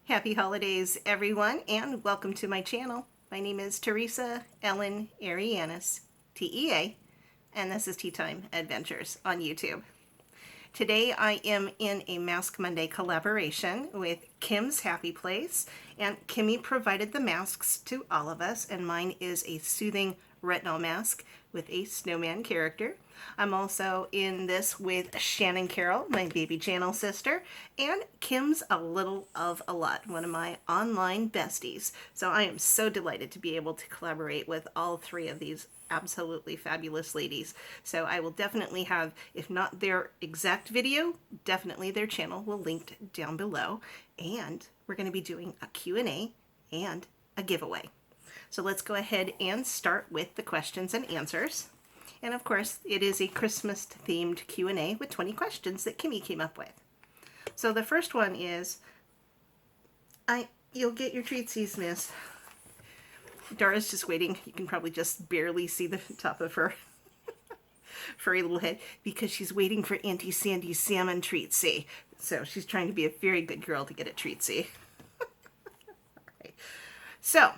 Happy holidays, everyone, and welcome to my channel. My name is Teresa Ellen Arianis, T.E.A., and this is Tea Time Adventures on YouTube. Today I am in a Mask Monday collaboration with Kim's Happy Place, and Kimmy provided the masks to all of us, and mine is a soothing retinol mask with a snowman character. I'm also in this with Shannon Carroll, my baby channel sister, and Kim's A Little of a Lot, one of my online besties. So I am so delighted to be able to collaborate with all three of these absolutely fabulous ladies. So I will definitely have, if not their exact video, definitely their channel will linked down below. And we're going to be doing a Q&A and a giveaway. So let's go ahead and start with the questions and answers. And of course, it is a Christmas themed Q&A with 20 questions that Kimmy came up with. So the first one is, you'll get your treatsies, miss. Dara's just waiting. You can probably just barely see the top of her furry little head because she's waiting for Auntie Sandy's salmon treatsy. So she's trying to be a very good girl to get a treatsy. Right. So,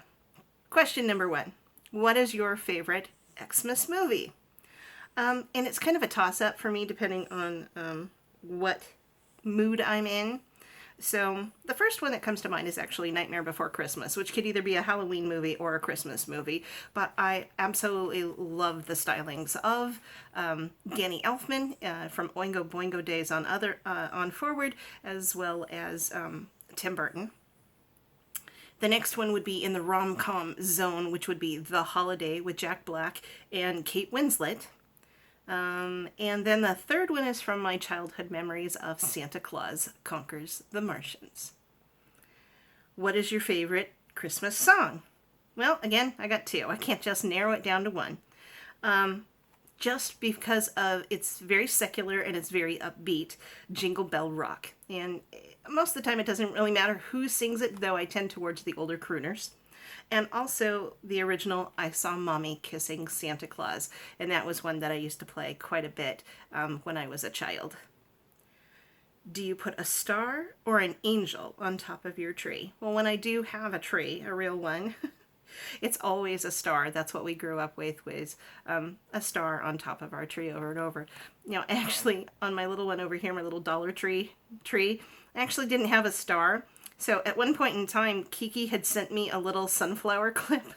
question number one. What is your favorite Xmas movie? And it's kind of a toss-up for me depending on what mood I'm in. So the first one that comes to mind is actually Nightmare Before Christmas, which could either be a Halloween movie or a Christmas movie. But I absolutely love the stylings of Danny Elfman from Oingo Boingo days on forward, as well as Tim Burton. The next one would be in the rom-com zone, which would be The Holiday with Jack Black and Kate Winslet. And then the third one is from my childhood memories of Santa Claus Conquers the Martians. What is your favorite Christmas song? Well, again, I got two. I can't just narrow it down to one. Just because of it's very secular and it's very upbeat, Jingle Bell Rock. And most of the time it doesn't really matter who sings it, though I tend towards the older crooners. And also the original I Saw Mommy Kissing Santa Claus. And that was one that I used to play quite a bit when I was a child. Do you put a star or an angel on top of your tree? Well, when I do have a tree, a real one, it's always a star. That's what we grew up with, was a star on top of our tree over and over. You know, actually, on my little one over here, my little Dollar Tree tree, I actually didn't have a star. So at one point in time, Kiki had sent me a little sunflower clip,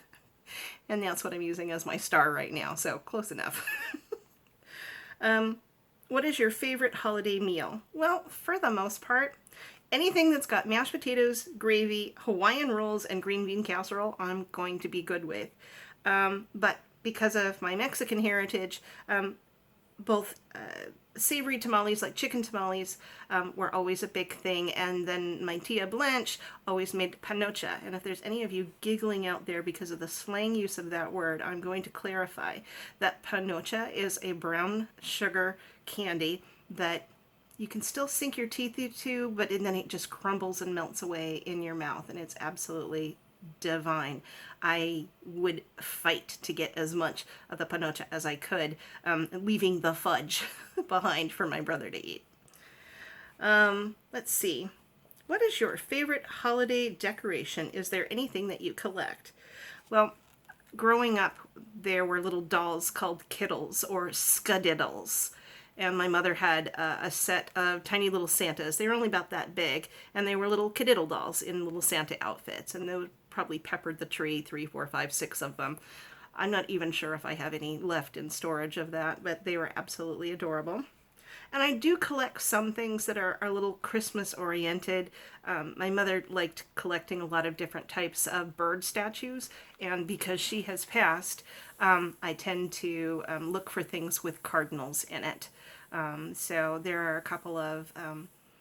and that's what I'm using as my star right now, so close enough. What is your favorite holiday meal? Well, for the most part, anything that's got mashed potatoes, gravy, Hawaiian rolls, and green bean casserole, I'm going to be good with. But because of my Mexican heritage, both savory tamales, like chicken tamales, were always a big thing. And then my tia Blanche always made panocha. And if there's any of you giggling out there because of the slang use of that word, I'm going to clarify that panocha is a brown sugar candy that you can still sink your teeth into, but then it just crumbles and melts away in your mouth, and it's absolutely divine. I would fight to get as much of the panocha as I could, leaving the fudge behind for my brother to eat. Let's see. What is your favorite holiday decoration? Is there anything that you collect? Well, growing up, there were little dolls called kittles or skadiddles. And my mother had a set of tiny little Santas. They were only about that big, and they were little kadiddle dolls in little Santa outfits. And they would probably peppered the tree, 3, 4, 5, 6 of them. I'm not even sure if I have any left in storage of that, but they were absolutely adorable. And I do collect some things that are a little Christmas oriented. My mother liked collecting a lot of different types of bird statues, and because she has passed, I tend to look for things with cardinals in it. So there are a couple of,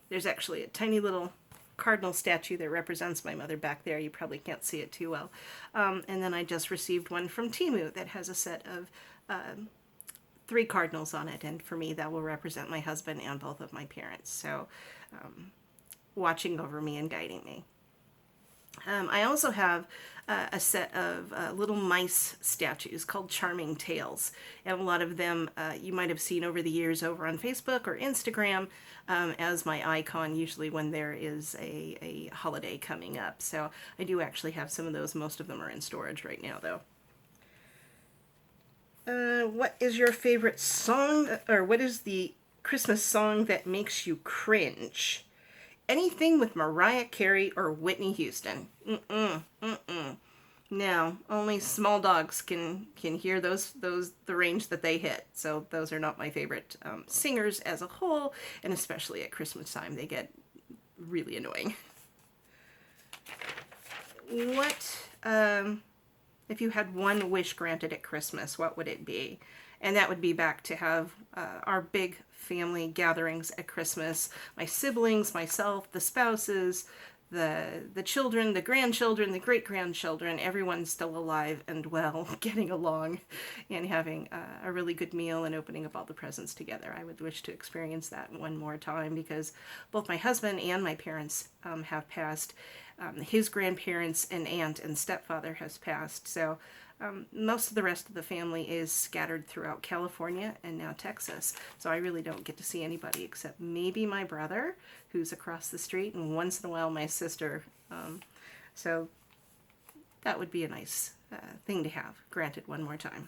there's actually a tiny little cardinal statue that represents my mother back there. You probably can't see it too well. And then I just received one from Temu that has a set of 3 cardinals on it, and for me that will represent my husband and both of my parents, so watching over me and guiding me. I also have a set of little mice statues called Charming Tales. And a lot of them you might have seen over the years over on Facebook or Instagram as my icon, usually when there is a holiday coming up. So I do actually have some of those. Most of them are in storage right now, though. What is your favorite song, or what is the Christmas song that makes you cringe? Anything with Mariah Carey or Whitney Houston. No, only small dogs can hear the range that they hit. So those are not my favorite singers as a whole, and especially at Christmas time, they get really annoying. What if you had one wish granted at Christmas? What would it be? And that would be back to have our big family gatherings at Christmas. My siblings, myself, the spouses, the children, the grandchildren, the great-grandchildren, everyone's still alive and well, getting along and having a really good meal and opening up all the presents together. I would wish to experience that one more time because both my husband and my parents have passed. His grandparents and aunt and stepfather has passed. So most of the rest of the family is scattered throughout California and now Texas. So I really don't get to see anybody except maybe my brother, who's across the street, and once in a while my sister. So that would be a nice thing to have granted one more time.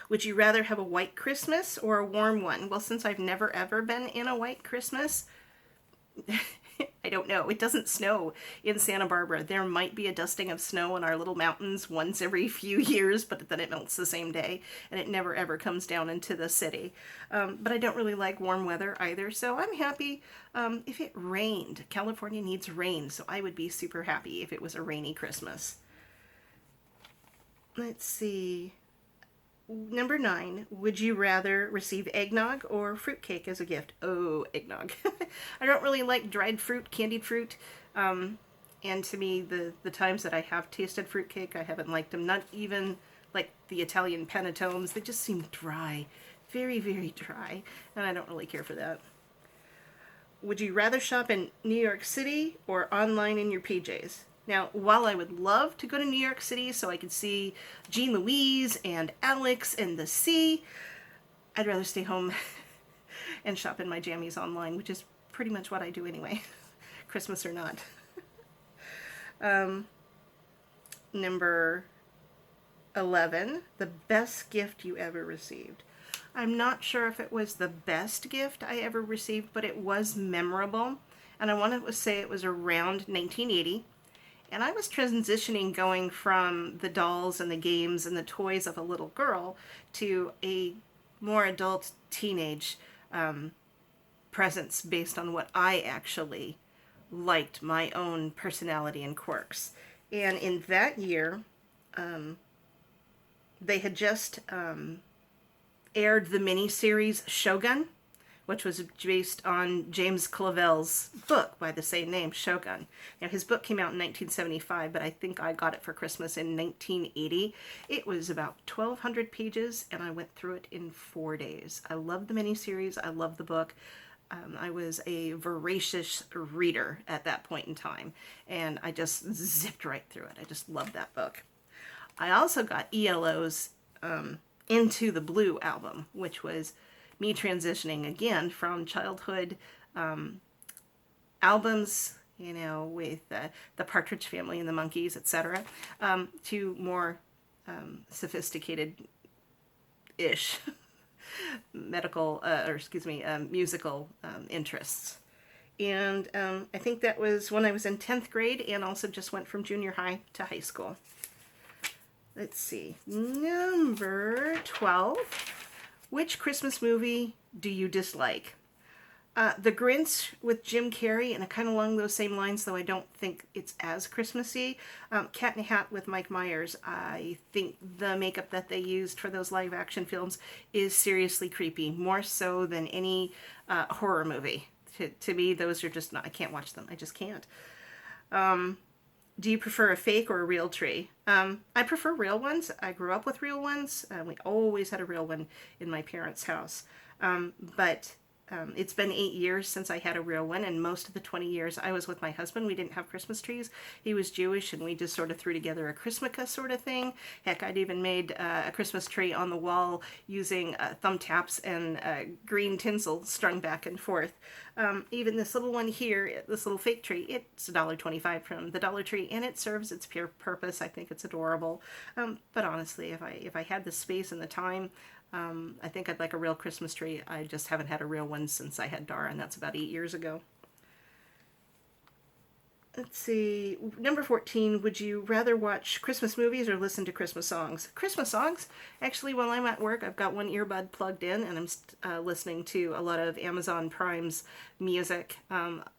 Would you rather have a white Christmas or a warm one? Well, since I've never ever been in a white Christmas, I don't know. It doesn't snow in Santa Barbara. There might be a dusting of snow in our little mountains once every few years, but then it melts the same day, and it never ever comes down into the city. But I don't really like warm weather either, so I'm happy if it rained. California needs rain, so I would be super happy if it was a rainy Christmas. Let's see. Number 9, would you rather receive eggnog or fruitcake as a gift? Oh, eggnog. I don't really like dried fruit, candied fruit. And to me, the times that I have tasted fruitcake, I haven't liked them. Not even like the Italian panettones. They just seem dry. Very, very dry. And I don't really care for that. Would you rather shop in New York City or online in your PJs? Now, while I would love to go to New York City so I could see Jean Louise and Alex and the sea, I'd rather stay home and shop in my jammies online, which is pretty much what I do anyway, Christmas or not. Number 11, the best gift you ever received. I'm not sure if it was the best gift I ever received, but it was memorable. And I want to say it was around 1980. And I was transitioning, going from the dolls and the games and the toys of a little girl to a more adult teenage presence based on what I actually liked, my own personality and quirks. And in that year, they had just aired the miniseries Shogun, which was based on James Clavell's book by the same name, Shogun. Now, his book came out in 1975, but I think I got it for Christmas in 1980. It was about 1,200 pages, and I went through it in 4 days. I loved the miniseries. I loved the book. I was a voracious reader at that point in time, and I just zipped right through it. I just loved that book. I also got ELO's Into the Blue album, which was me transitioning again from childhood albums, you know, with the Partridge Family and the Monkees, etc., to more sophisticated-ish musical interests. And I think that was when I was in 10th grade, and also just went from junior high to high school. Let's see, number 12. Which Christmas movie do you dislike? The Grinch with Jim Carrey, and kind of along those same lines, though I don't think it's as Christmassy. Cat in a Hat with Mike Myers. I think the makeup that they used for those live action films is seriously creepy, more so than any horror movie. To me, those are just not, I can't watch them. I just can't. Do you prefer a fake or a real tree? I prefer real ones. I grew up with real ones. We always had a real one in my parents' house. But It's been 8 years since I had a real one, and most of the 20 years I was with my husband, we didn't have Christmas trees. He was Jewish, and we just sort of threw together a Chrismica sort of thing. Heck, I'd even made a Christmas tree on the wall using thumbtacks and green tinsel strung back and forth. Even this little one here, this little fake tree, it's $1.25 from the Dollar Tree, and it serves its pure purpose. I think it's adorable. But honestly, if I had the space and the time, I think I'd like a real Christmas tree. I just haven't had a real one since I had Dara, and that's about 8 years ago. Let's see. Number 14, would you rather watch Christmas movies or listen to Christmas songs? Christmas songs? Actually, while I'm at work, I've got one earbud plugged in, and I'm listening to a lot of Amazon Prime's music.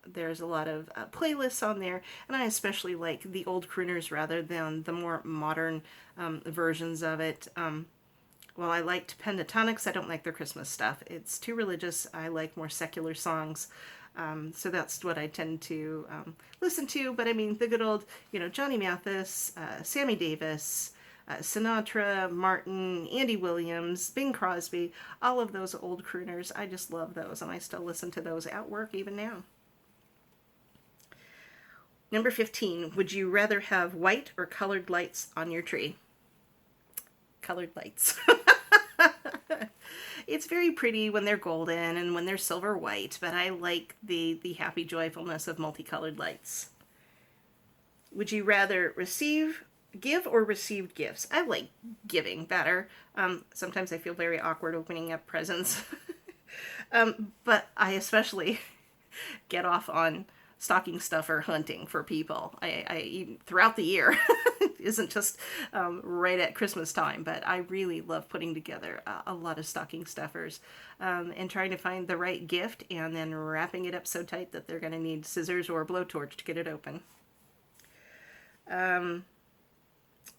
There's a lot of playlists on there, and I especially like the old crooners rather than the more modern versions of it. While I liked Pentatonics, I don't like their Christmas stuff. It's too religious. I like more secular songs. So that's what I tend to listen to. But I mean, the good old, Johnny Mathis, Sammy Davis, Sinatra, Martin, Andy Williams, Bing Crosby, all of those old crooners. I just love those, and I still listen to those at work even now. Number 15, would you rather have white or colored lights on your tree? Colored lights. It's very pretty when they're golden and when they're silver white, but I like the happy joyfulness of multicolored lights. Would you rather give or receive gifts? I like giving better. Sometimes I feel very awkward opening up presents. But I especially get off on stocking stuffer hunting for people. I throughout the year. Isn't just right at Christmas time, but I really love putting together a lot of stocking stuffers and trying to find the right gift and then wrapping it up so tight that they're going to need scissors or a blowtorch to get it open.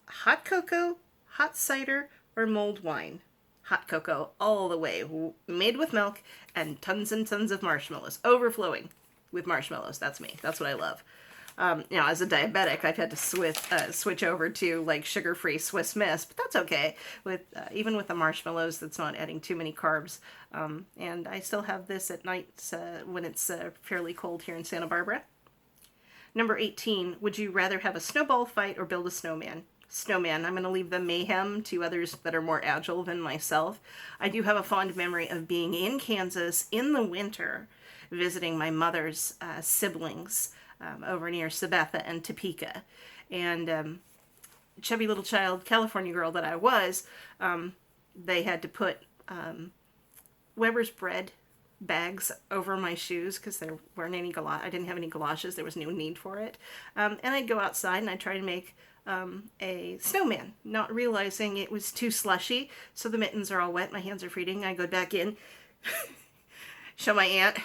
Hot cocoa, hot cider, or mulled wine? Hot cocoa all the way, made with milk and tons of marshmallows, overflowing with marshmallows. That's me. That's what I love. As a diabetic, I've had to switch over to like sugar-free Swiss Miss, but that's okay. Even with the marshmallows, that's not adding too many carbs. And I still have this at night when it's fairly cold here in Santa Barbara. Number 18, would you rather have a snowball fight or build a snowman? Snowman. I'm going to leave the mayhem to others that are more agile than myself. I do have a fond memory of being in Kansas in the winter, visiting my mother's siblings. Over near Sabetha and Topeka. And chubby little child, California girl that I was, they had to put Weber's bread bags over my shoes because there weren't any I didn't have any galoshes. There was no need for it. And I'd go outside and I'd try to make a snowman, not realizing it was too slushy. So the mittens are all wet. My hands are freezing. I go back in, show my aunt.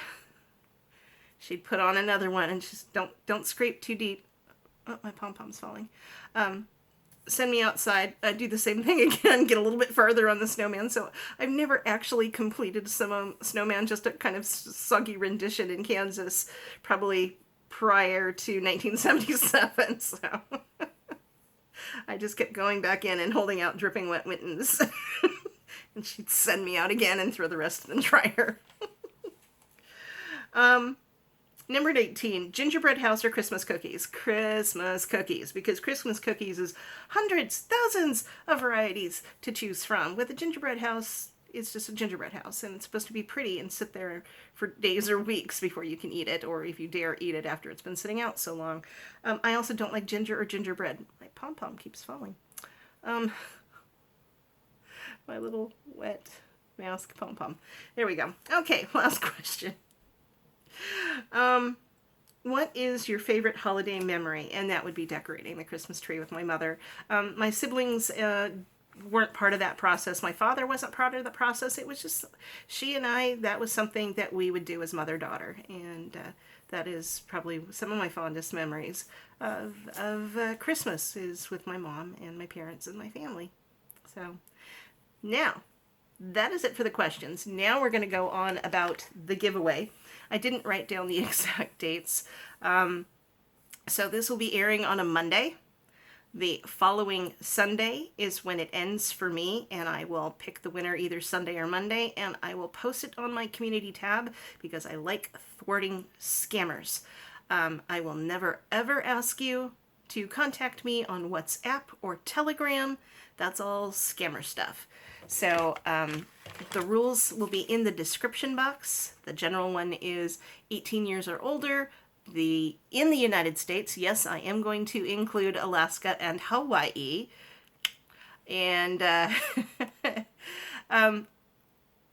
She'd put on another one and just don't scrape too deep. Oh, my pom-pom's falling. Send me outside. I'd do the same thing again, get a little bit further on the snowman. So I've never actually completed some snowman, just a kind of soggy rendition in Kansas, probably prior to 1977. So I just kept going back in and holding out dripping wet mittens. And she'd send me out again and throw the rest in the dryer. Number 18, gingerbread house or Christmas cookies? Christmas cookies, because Christmas cookies is hundreds, thousands of varieties to choose from. With a gingerbread house, it's just a gingerbread house, and it's supposed to be pretty and sit there for days or weeks before you can eat it, or if you dare eat it after it's been sitting out so long. I also don't like ginger or gingerbread. My pom-pom keeps falling. My little wet mask pom-pom. There we go. Okay, last question. What is your favorite holiday memory? And that would be decorating the Christmas tree with my mother. My siblings weren't part of that process. My father wasn't part of the process. It was just she and I. That was something that we would do as mother-daughter, and that is probably some of my fondest memories of Christmas is with my mom and my parents and my family. So now, that is it for the questions. Now we're going to go on about the giveaway. I didn't write down the exact dates. So this will be airing on a Monday. The following Sunday is when it ends for me, and I will pick the winner either Sunday or Monday, and I will post it on my community tab because I like thwarting scammers. I will never ever ask you to contact me on WhatsApp or Telegram. That's all scammer stuff. So the rules will be in the description box. The general one is 18 years or older. In the United States, yes, I am going to include Alaska and Hawaii. And I'm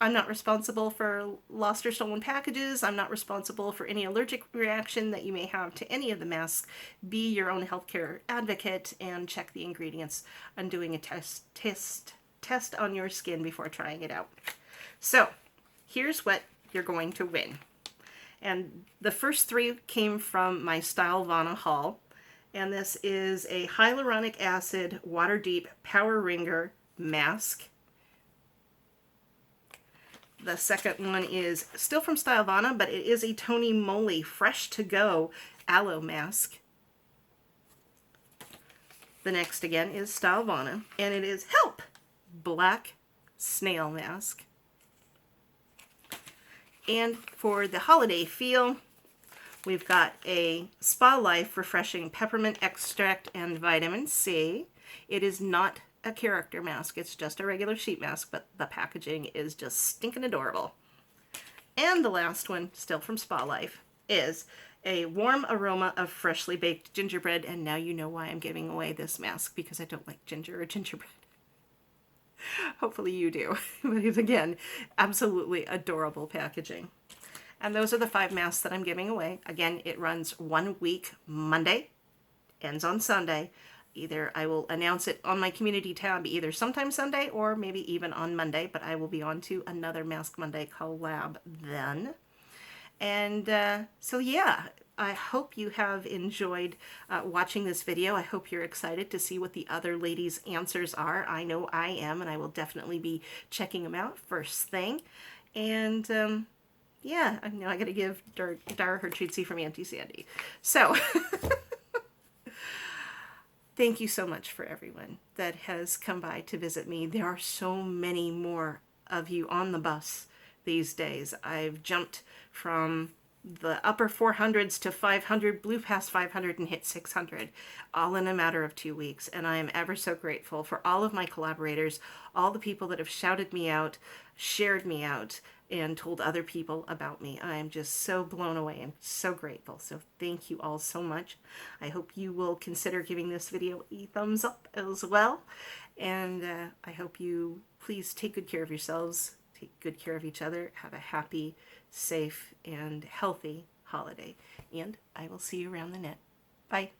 not responsible for lost or stolen packages. I'm not responsible for any allergic reaction that you may have to any of the masks. Be your own healthcare advocate and check the ingredients on doing a test on your skin before trying it out. So here's what you're going to win. And the first three came from my Stylovana haul. And this is a hyaluronic acid water deep power ringer mask. The second one is still from Stylovana, but it is a Tony Moly fresh to go aloe mask. The next again is Stylovana, and it is Help! Black snail mask. And for the holiday feel, we've got a Spa Life Refreshing Peppermint Extract and Vitamin C. It is not a character mask, it's just a regular sheet mask, but the packaging is just stinking adorable. And the last one, still from Spa Life, is a warm aroma of freshly baked gingerbread, and now you know why I'm giving away this mask, because I don't like ginger or gingerbread. Hopefully you do. But it's, again, absolutely adorable packaging. And those are the 5 masks that I'm giving away. Again, it runs 1 week Monday, ends on Sunday. Either I will announce it on my community tab either sometime Sunday or maybe even on Monday, but I will be on to another Mask Monday collab then. And so yeah, I hope you have enjoyed watching this video. I hope you're excited to see what the other ladies' answers are. I know I am, and I will definitely be checking them out first thing. And yeah, I know I got to give Dara her Treatsy from Auntie Sandy. So thank you so much for everyone that has come by to visit me. There are so many more of you on the bus these days. I've jumped from the upper 400s to 500, blew past 500 and hit 600, all in a matter of 2 weeks. And I am ever so grateful for all of my collaborators, all the people that have shouted me out, shared me out, and told other people about me. I am just so blown away and so grateful. So thank you all so much. I hope you will consider giving this video a thumbs up as well. And I hope you please take good care of yourselves, take good care of each other, have a happy, safe, and healthy holiday. And I will see you around the net. Bye.